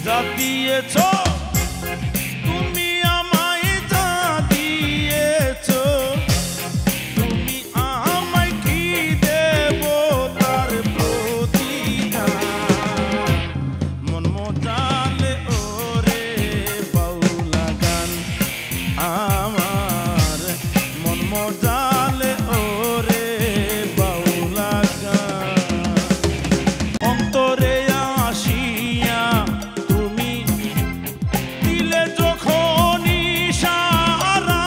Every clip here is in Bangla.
যা দিয়েছ তুমি আমায়, যা দিয়েছ তুমি আমায়, কি দেব তার প্রতিদান। মন মজালে ওরে বাউলা গান আমার, মন মজালে ওরে বাউলা গান। অন্তরে আসিয়া তুমি দিলে যখন ইশারা,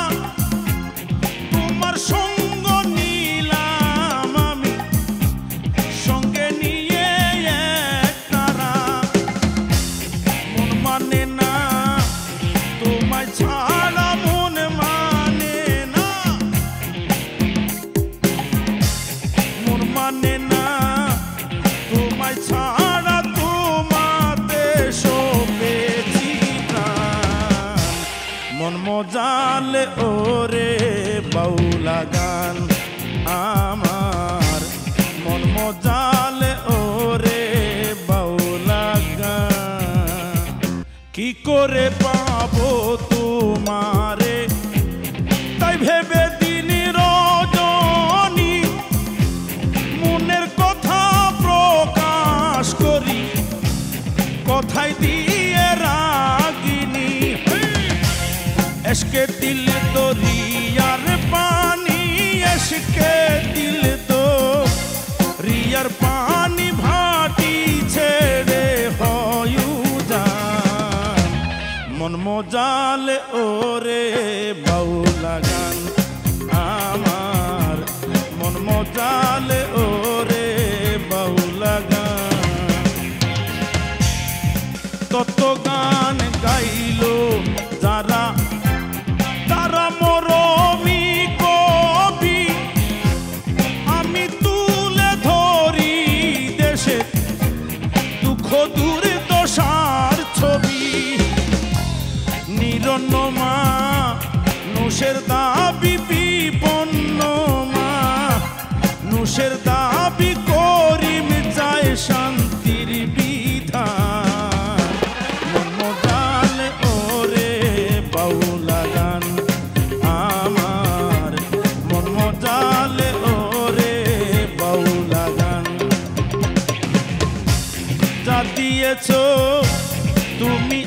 তোমার সঙ্গ নিলাম আমি সঙ্গে নিয়ে এক তারা। মন মানে না তোমায় ছাড়া, মন মানে না, মন মানে না তোমায় ছাড়া, তোমাতে শোকেছি প্রাণ। মন মজালে ওরে বাউলা গান আমার, মন মজালে ওরে বাউলা গান। কি করে পাবো তোমারে তাই ভেবে দিন রজনী, মনের কথা প্রকাশ করি কথায় দিয়ে রাগিনী। এসকে দিল তো রিয়ার পানি, এসকে দিল তো রিয়ার পানি, ভাটি ছেড়ে হয়ু যান। মন মজালে ওরে বাউলা গান আমার, মন মজালে ওরে বাউলা গান। তত গান গাইলো যারা, তারা মরমি কবি, আমি তুলে ধরি দেশে দুঃখ দুর্দশার ছবি। নিরন্ন মা নুষের দাবি, বিপন্ন মা নুষের দাবি, করিম চায় শান্তির বিধান। মন মজালে ওরে বাউলা গান আমার, মন মজালে ওরে বাউলা গান। যা দিয়েছ তুমি